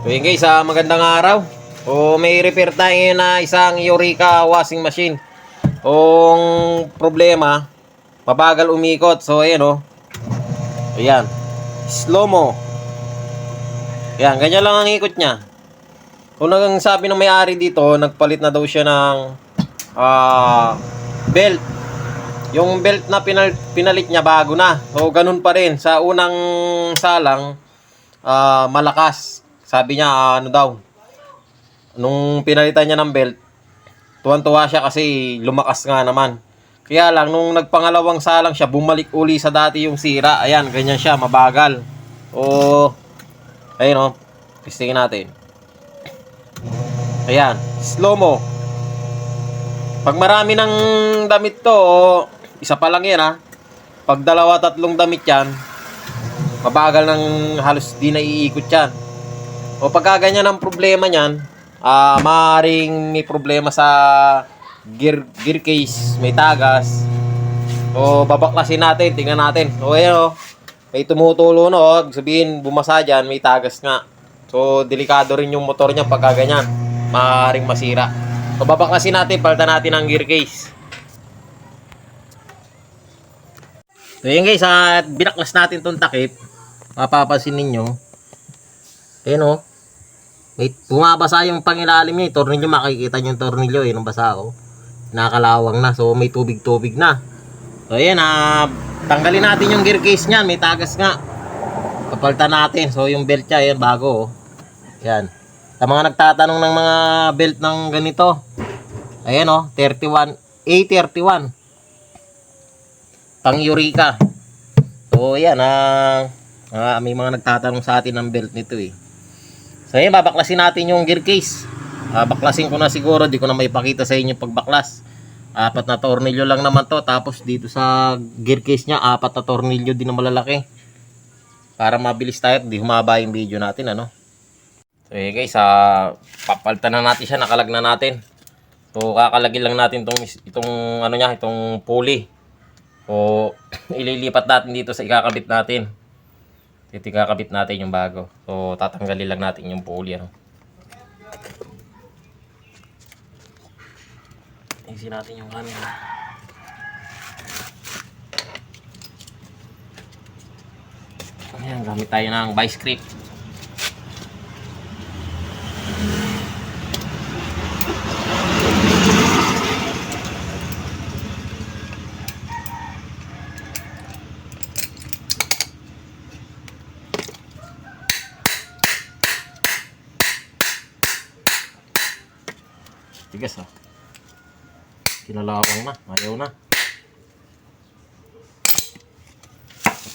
So yun guys, magandang araw. May repair tayo ngayon na isang Eureka washing machine. Problema, mabagal umikot. So ayan ayan, slow mo. Ayan, ganyan lang ang ikot niya. Kung sabi ng may-ari dito, nagpalit na daw siya ng belt. Yung belt na pinalit niya bago na. So ganun pa rin. Sa unang salang, malakas. Sabi niya ano daw, nung pinalitan niya ng belt, tuwan-tuwa siya kasi lumakas nga naman. Kaya lang nung nagpangalawang salang siya, bumalik uli sa dati yung sira. Ayan, ganyan siya, mabagal. Ayun testingin natin. Ayan, slow mo. Pag marami ng damit to, isa pa lang yan pag dalawa tatlong damit yan, mabagal ng halos di na iikot yan. Pagka ganyan ang problema niyan, maaaring may problema sa gear case, may tagas. Babaklasin natin, tingnan natin. Ayan may tumutulo sabihin bumasa dyan, may tagas nga. Delikado rin yung motor niya pagka ganyan, maaaring masira. Babaklasin natin, palitan natin ang gear case. So yun guys, binaklas natin tong takip. Mapapansin ninyo, ayan may bumabasa yung pangilalim niya. Tornilyo, makikita nyo yung tornilyo nung basa nakalawang na. So may tubig na. So ayan, tanggalin natin yung gear case niyan. May tagas nga, papalitan natin. So yung belt niya, ayan, bago ayan. Sa mga nagtatanong ng mga belt ng ganito, ayan 31 A31 pang Eureka. So ayan, may mga nagtatanong sa atin ng belt nito So ayan, babaklasin natin yung gear case. Baklasin ko na siguro, di ko na maipakita sa inyo pagbaklas. 4 na tornilyo lang naman to. Tapos dito sa gear case nya, 4 na tornilyo din na malalaki. Para mabilis tayo, di humaba yung video natin So ayan guys, papalitan na natin siya, nakalag na natin. So kakalagin lang natin itong pulley. Ililipat natin dito sa ikakabit natin. Kakabit natin yung bago. So tatanggalin lang natin yung pulley Isin natin yung camera. Ayan, gamit tayo ng vice grip. Tigas kinalawang na, ayaw na.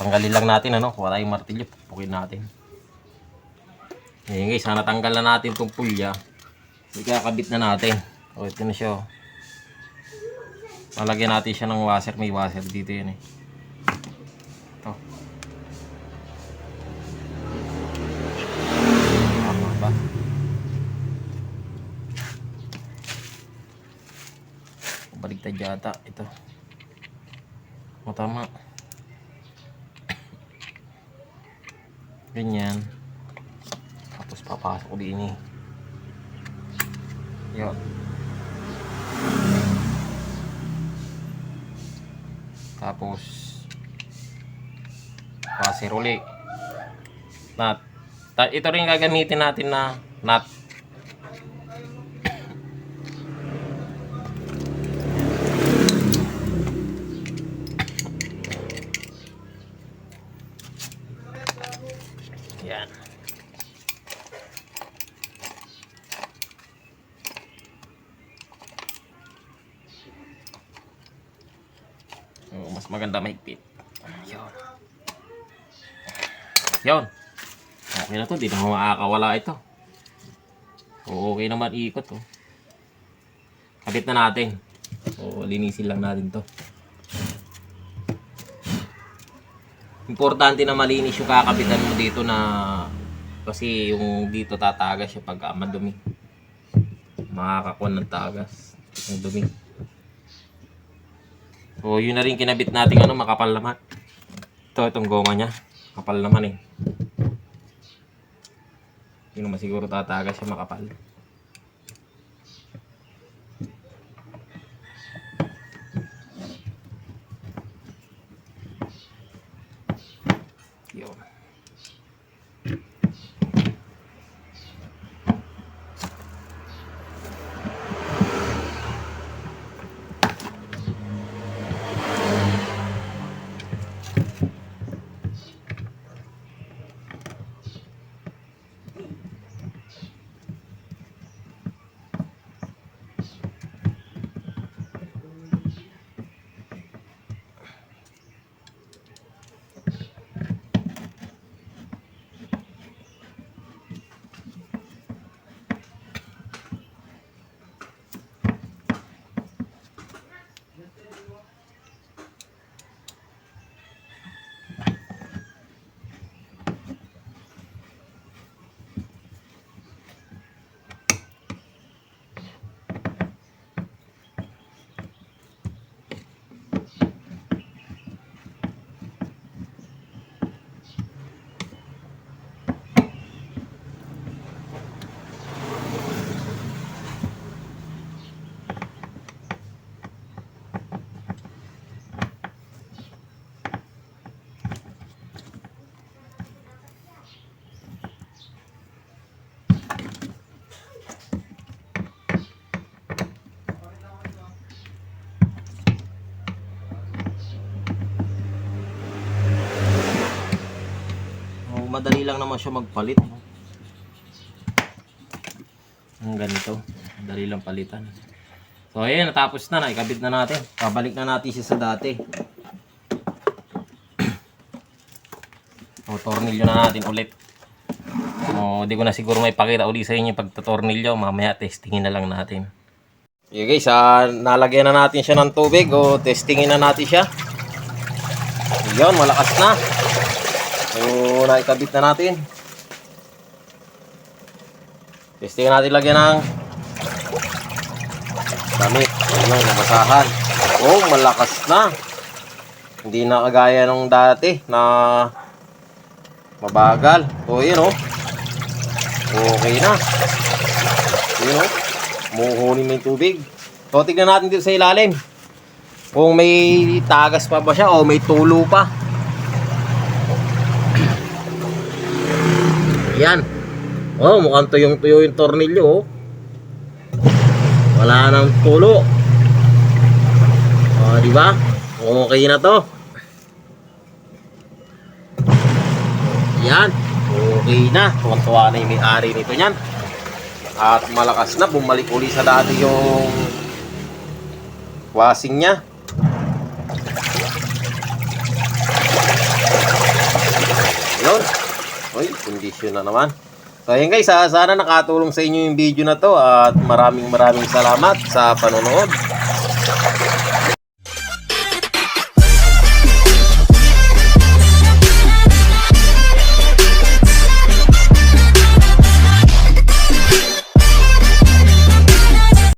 Tanggalin lang natin kuha tayong martilyo, pupukin natin. Ngayon guys, natanggal na natin itong pulya. Ikakabit na natin. Ito na siya Lalagyan natin siya ng washer, may washer dito yun ito. Tama ba? Baligtad yata ito. Tama. Ganyan. Tapos papasok ko din Yun. Tapos washer uli. Nut. Ito rin gagamitin natin na nut. Yan. Mas maganda mahigpit. Yun. Okay na to, di na makakawala ito. Okay naman ikot Kabit na natin. Linisin lang natin to. Importante na malinis yung kakabitan mo dito kasi yung dito tatagas siya pag madumi. Makakakuha ng tagas yung dumi. Yun na rin kinabit natin makapal naman. Itong goma niya, kapal naman Hindi naman siguro tatagas siya makapal. Yun. Madali lang naman siya magpalit. Ang ganito, madali lang palitan. So ayan, natapos na, naikabit na natin. Pabalik na natin siya sa dati. O, tornilyo na natin ulit. O, di ko na siguro may pakita ulit sa inyo pagtatornilyo. Mamaya testingin na lang natin. Okay guys, nalagyan na natin siya ng tubig. O, testingin na natin siya. Yun, malakas na. So, naikabit na natin. Testingin natin lagyan ng damit. Ayun, nabasahan. Oh, malakas na. Hindi na kagaya nung dati na mabagal. So, yun oh. Okay na. Yun oh. Muhunin na yung tubig. So, tignan natin dito sa ilalim. Kung may tagas pa ba siya o may tulo pa. Yan. Oh, mukhang tuyong-tuyo yung tornilyo, oh. Wala nang tulo. Oh, di ba? Okay na 'to. Yan. Okay na. Tuwan-tuwa na yung may-ari nito niyan. At malakas na, bumalik uli sa dati yung washing niya. Yun. Uy, condition na naman. So ayan guys, sana nakatulong sa inyo yung video na to at maraming salamat sa panonood.